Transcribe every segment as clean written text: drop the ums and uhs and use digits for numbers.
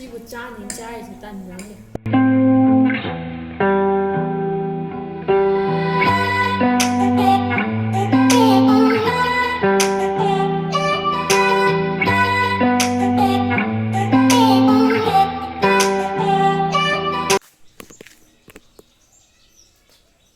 시부 짠이 짜이지 딴 면이.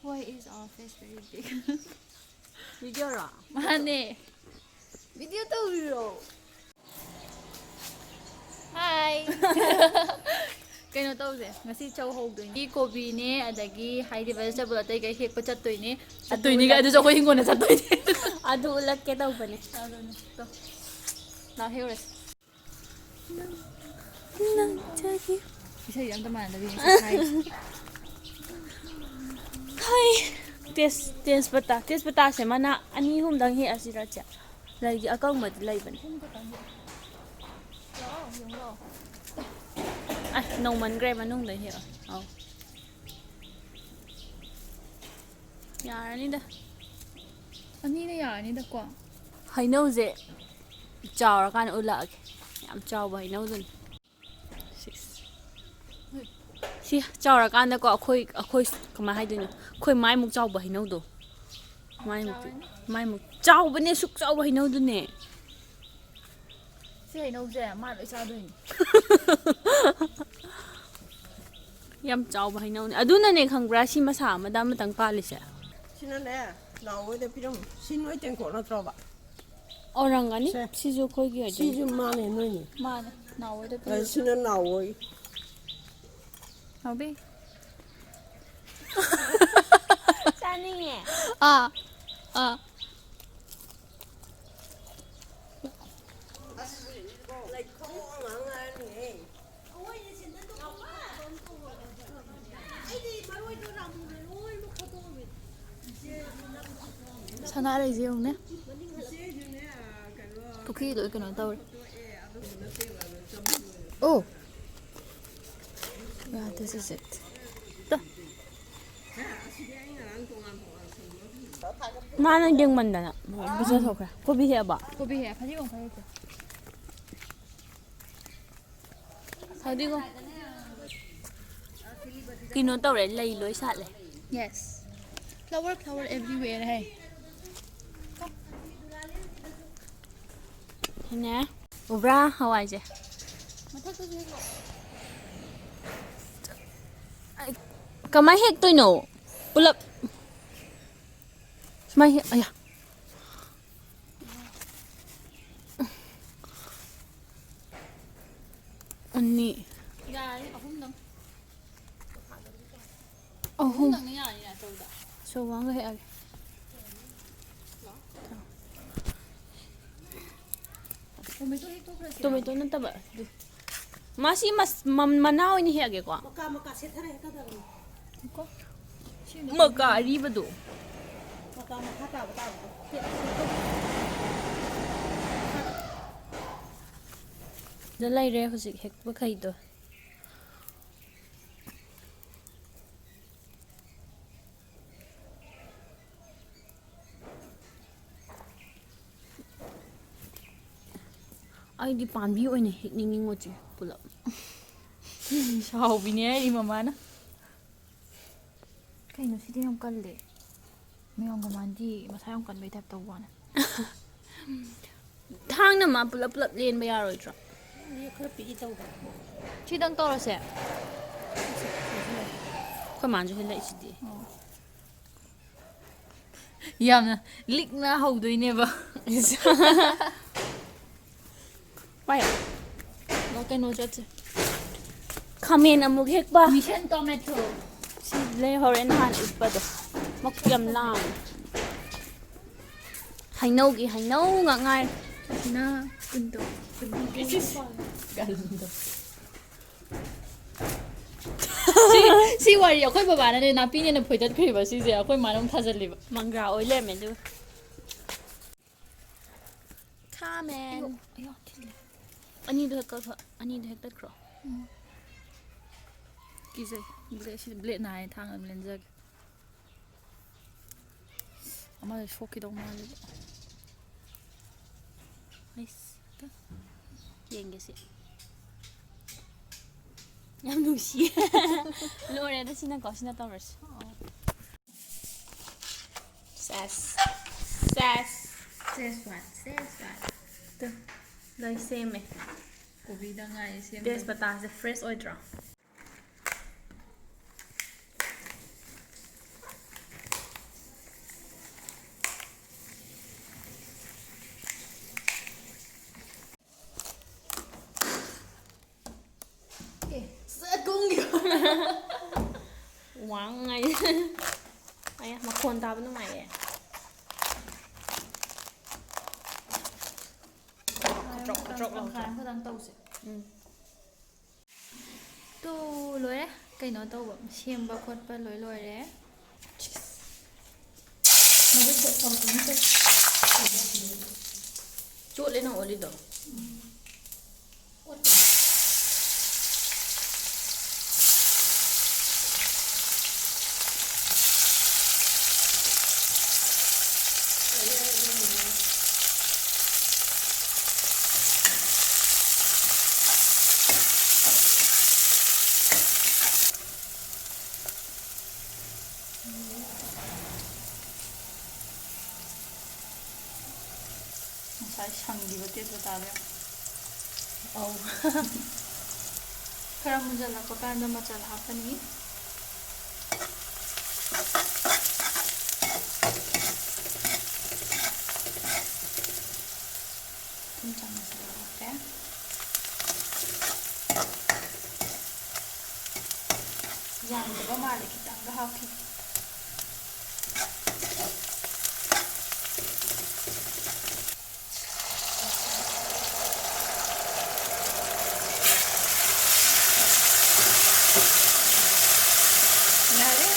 Why is our face very big? 이겨라. Mane. 비디오 떠올려. Hi. Kaino tawse ngasi chau hogdoini kobi ne adagi haidi vegetable atai kai hek pa chattoini chattoini ga adu jo ko hingona chattoini adu ulakke tawbane. to na heures 난 저기. isai yam tamana da bi hai हाय तेजपत्ता से मना अनी हुमदंग हे असिरा चा like अकंग मत लाइबन आ Naumann grey मनुंग द हे औ यारनी द ani ne yani da kwa हाइनौ जे चावर कान उलाग याम चाव हाइनौ दुन सी चावर कान को अखोई कमा हाइदिनो अखोई माइ मुक चाव हाइनौ दो माइ मुक चाव बने सुक चाव हाइनौ दुने si hai no je ma loi sa doini ꯌꯥꯝ ꯆꯥꯎꯕ ꯍꯩꯅꯧꯅꯦ ꯑꯗꯨꯅꯅꯦ ꯈꯪꯕ꯭ꯔꯥ ꯁꯤ ꯃꯁꯥ ꯑꯃꯗ ꯑꯃꯇꯪ ꯄꯥꯜꯂꯤꯁꯦ 시는네 나오이데 피름 신노이 땡고 나트로바 ꯑꯣꯏꯔꯝꯒꯅꯤ ꯁꯤꯁꯨ ꯑꯩꯈꯣꯏꯒꯤ ꯑꯣꯏꯗꯣꯏꯅꯤ 시주 마네 노니 mane na wo da 시는 나오이 how big ꯆꯥꯅꯤꯡꯉꯦ ah sana lai je ne pukhi loi kana tawre oh yeah this is it ꯃꯥꯅ ꯌꯦꯡꯃꯟꯗꯅ ꯄꯨꯖꯊꯣꯛꯈ꯭ꯔꯦ ꯀꯣꯕꯤ ꯍꯦꯛꯑꯕ kobi he phaji gong phai ke ꯐꯗꯤꯒꯣ ꯀꯩꯅꯣ ꯇꯧꯔꯦ ꯂꯩ ꯂꯣꯏ ꯁꯥꯠꯂꯦ yes flower everywhere hai ꯍꯦꯅꯦ ꯎꯕ꯭ꯔꯥ ꯍꯋꯥꯏꯁꯦ mathak to je ꯀꯃꯥꯏ ꯍꯦꯛꯇꯣꯏꯅꯣ ꯄꯨꯂꯞ ꯁꯨꯃꯥꯏ ꯍꯦꯛ ꯑꯌꯥ ꯑꯅꯤ yari ahum dang ꯑꯍꯨꯝ dang ne yani na tawda ꯁꯣꯋꯥꯡꯒ ꯍꯦꯛꯑꯒꯦ tomato hek to khra tomato ꯅꯠꯇꯕ ꯃꯥꯁꯤ ꯃꯅꯥ ꯑꯣꯏꯅ ꯍꯦꯛꯑꯒꯦꯀꯣ मका मका सेथरा हेतादाबो ko ꯃꯀꯥ ꯑꯔꯤꯕꯗꯣ मका मका ताबो ताबो ꯗ ꯂꯩꯔꯦ ꯍꯧꯖꯤꯛ ꯍꯦꯛꯄꯈꯩꯗꯣ ꯑꯩꯗꯤ ꯄꯥꯝꯕꯤ ꯑꯣꯏꯅ ꯍꯦꯛꯅꯤꯡꯉꯤꯉꯣ ꯆꯦ ꯄꯨꯂꯞ ꯁꯥꯎꯕꯤꯅꯦ ꯑꯩ ꯃꯃꯥꯅ ꯀꯩꯅꯣ ꯁꯤꯗꯤ ꯌꯥꯝ ꯀꯜꯂꯦ ꯃꯌꯥꯝꯒ ꯃꯥꯟꯗꯤ ꯃꯁꯥ ꯌꯥꯝ ꯀꯟꯕꯩ ꯇꯥꯏꯞ ꯇꯧꯕ ꯋꯥꯅꯦ ꯊꯥꯡꯅ ꯃꯥ ꯄꯨꯂꯞ ꯂꯦꯟꯕ ꯌꯥꯔꯣꯏꯗ꯭ꯔꯣ ꯅꯤ ꯈꯔ ꯄꯤꯛꯏ ꯇꯧꯕ ꯁꯤꯗꯪ ꯇꯧꯔꯁꯦ ꯑꯩꯈꯣꯏ ꯃꯥꯅꯁꯨ ꯍꯦꯜꯂꯛꯏꯁꯤꯗꯤ ꯌꯥꯝꯅ ꯂꯤꯛꯅ ꯍꯧꯗꯣꯏꯅꯦꯕ ꯄꯥꯏꯌꯣ ꯀꯩꯅꯣ ꯆꯠꯁꯦ ꯈꯥꯃꯦꯟ ꯑꯃꯨꯛ ꯍꯦꯛꯄ ꯃꯤꯁꯟ ꯇꯣꯃꯦꯇꯣ ꯁꯤ ꯂꯩꯍꯧꯔꯦ ꯅꯍꯥꯟ ꯎꯠꯄꯗꯣ ꯃꯀꯨ ꯌꯥꯝ ꯂꯥꯡꯉꯦ ꯍꯩꯅꯧꯒꯤ ꯍꯩꯅꯧ ꯉꯥꯛ ꯉꯥꯏꯔꯦ ꯁꯤꯅ ꯀꯨꯟꯗꯣ ꯁꯤ ꯋꯥꯔꯤ ꯑꯩꯈꯣꯏ ꯕꯕꯥꯅꯅꯦ ꯅꯥꯄꯤꯅꯦꯅ ꯐꯣꯏꯗꯠꯈ꯭ꯔꯤꯕ ꯁꯤꯁꯦ ꯑꯩꯈꯣꯏ ꯃꯥꯅ ꯑꯃꯨꯛ ꯊꯥꯖꯤꯜꯂꯤꯕ ꯃꯪꯒ꯭ꯔꯥ ꯑꯣꯏ ꯂꯩꯔꯝꯃꯦ ꯑꯗꯨꯒ ꯈꯥꯃꯦꯟ ꯑꯌꯥ ꯊꯤꯜꯂꯦ ꯑꯅꯤꯗꯣ ꯍꯦꯛꯇꯠꯈ꯭ꯔꯣ ꯀꯤꯖꯩ ꯁꯤꯗ ꯕ꯭ꯂꯦꯠ ꯅꯥꯏ ꯊꯥꯡ ꯑꯗꯨꯝ ꯂꯦꯟꯖꯒꯦ ꯑꯃꯗ ꯁꯣꯛꯈꯤꯗꯧ ꯃꯥꯜꯂꯦꯕ ꯑꯩꯁ ꯌꯦꯡꯒꯦ ꯁꯤ ꯌꯥꯝ ꯅꯨꯡꯁꯤ ꯂꯣꯏꯔꯦꯗ ꯁꯤꯅꯀꯣ ꯁꯤꯅ ꯇꯧꯔꯁꯤ ꯁꯦꯁ ꯂꯣꯏ ꯁꯦꯝꯃꯦ ꯀꯣꯕꯤꯗ ꯉꯥꯏ ꯁꯦꯝꯗꯣꯏꯅꯤ ꯇꯦꯖꯄꯇꯥꯁꯦ ꯐ꯭ꯔꯦꯁ ꯑꯣꯏꯗ꯭ꯔꯣ ꯋꯥꯡꯉꯥꯏ ꯑꯌꯥ ꯃꯈꯣꯟ ꯇꯥꯕ ꯅꯨꯡꯉꯥꯏꯌꯦ ꯀꯗ꯭ꯔꯣꯛ ꯂꯥꯎꯗ꯭ꯔꯣ ꯈꯇꯪ ꯇꯧꯁꯦ ꯎꯝ ꯇꯨ ꯂꯣꯏꯔꯦ ꯀꯩꯅꯣ ꯇꯧꯕ ꯁꯦꯝꯕ ꯈꯣꯠꯄ ꯂꯣꯏꯔꯦ ꯆꯣꯠꯂꯦ ꯅꯪ ꯑꯣꯜꯂꯤꯗꯣ ꯉꯁꯥꯏ ꯁꯪꯈꯤꯕ ꯇꯦꯖꯄꯇꯥꯗꯣ ꯑꯧ ꯈꯔ ꯃꯨꯟꯖꯜꯂꯛꯄ ꯀꯥꯟꯗ ꯃꯆꯜ ꯍꯥꯞꯄꯅꯤ ꯊꯨꯝ ꯆꯥꯃꯁ ꯍꯥꯞꯄꯦ ꯌꯥꯝꯗꯕ ꯃꯥꯜꯂꯦ ꯈꯤꯇꯪꯒ ꯍꯥꯞꯈꯤ ꯌꯥꯔꯦ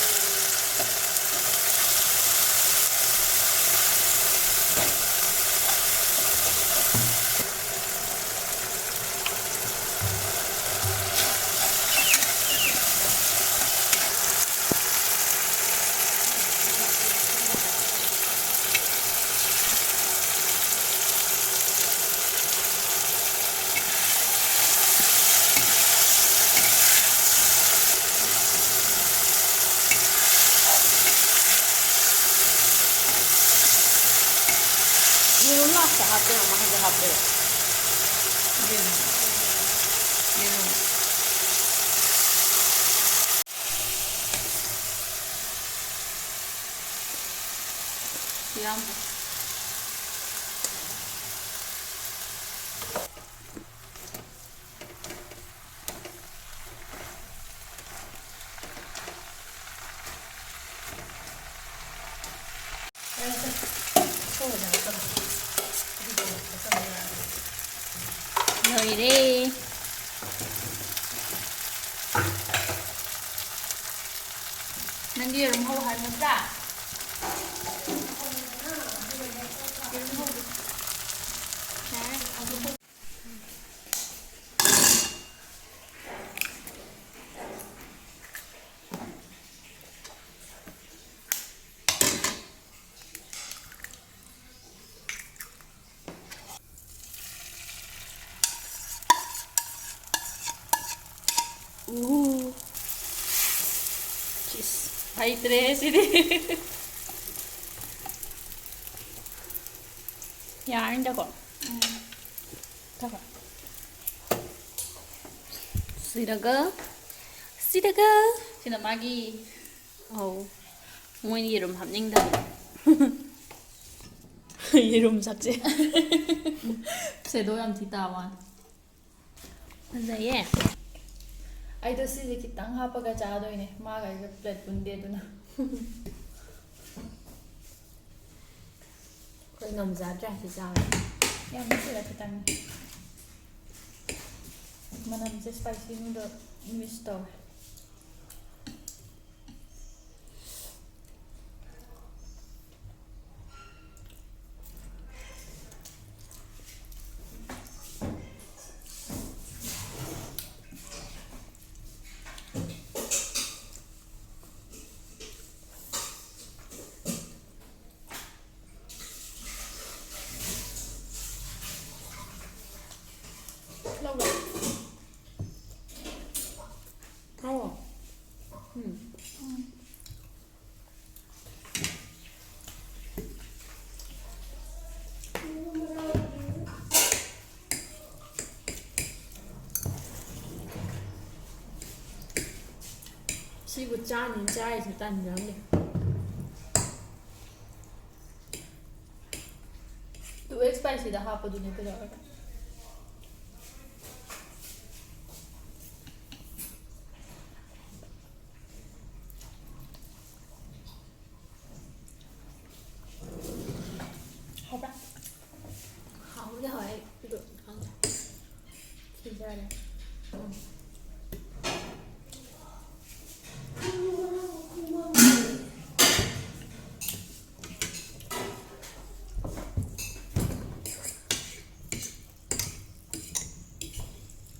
예름 라스트 하트랑 뭐 한개 하트요 예름 ꯌꯥꯝ 너희래 ꯅꯪꯒꯤ ꯌꯦꯔꯨꯝ ꯍꯧ ꯍꯥꯏꯕ ꯅꯠꯇ꯭ꯔꯥ 치즈 하이트레 시리 야 아닌다고 다가 시다가 ꯁꯤꯅ ꯃꯥꯒꯤ 어우 ꯃꯣꯏꯅ 예름 합닝다 예름 삭제 ꯁꯦꯗꯣ ꯌꯥꯝ ꯊꯤ ꯇꯥꯕ 맞아요 ꯑꯩꯗꯣ ꯁꯤꯁꯦ ꯈꯤꯇꯪ ꯍꯥꯞꯄꯒ ꯆꯥꯗꯣꯏꯅꯦ ꯃꯥꯒ ꯑꯩꯒ ꯄ꯭ꯂꯦꯠ ꯄꯨꯟꯗꯦ ꯑꯗꯨꯅ 거의 남자들 아시 잖아 ꯌꯥꯝ ꯅꯠꯇꯦꯗ ꯈꯤꯇꯪ ꯃꯅꯝꯁꯦ ꯁ꯭ꯄꯥꯏꯁꯤ ꯅꯨꯗꯜ ꯃꯤꯁ ꯇꯧꯋꯦ 시부 짜는 짜에서 딴 점이. ꯇꯨ ꯑꯦꯛꯁ ꯁ꯭ꯄꯥꯏꯁꯤꯗ ꯍꯥꯞꯄꯗꯨꯅꯦ ꯀꯩꯗꯧꯔꯒ ꯍꯥꯎꯕ꯭ꯔꯥ? 하우데 하이 이거 한자. ꯈꯤꯖꯔꯦ.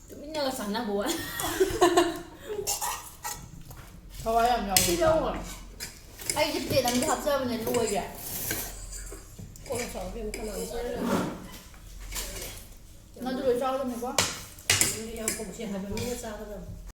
뚜민야가 잖나 뭐야? ꯊꯋꯥꯏ ꯌꯥꯝ ꯌꯥꯎꯋꯦ. 필요한 ꯑꯩ ꯖꯤꯄꯦ ꯅꯪꯗꯤ ꯍꯥꯞꯆꯕꯅꯦ ꯂꯣꯏꯒ꯭ꯔꯦ. ꯀꯣꯟꯅ ꯆꯥꯎꯕ ꯀꯅꯥꯅ ꯆꯥꯔ ꯅꯪ ꯑꯗꯨ ꯂꯣꯏ ꯆꯥꯎꯗꯕꯅꯤꯀꯣ? ꯌꯥꯝ ꯀꯣꯡꯁꯦ ꯍꯥꯏꯕ ꯃꯤꯅ ꯆꯥꯒꯗꯕ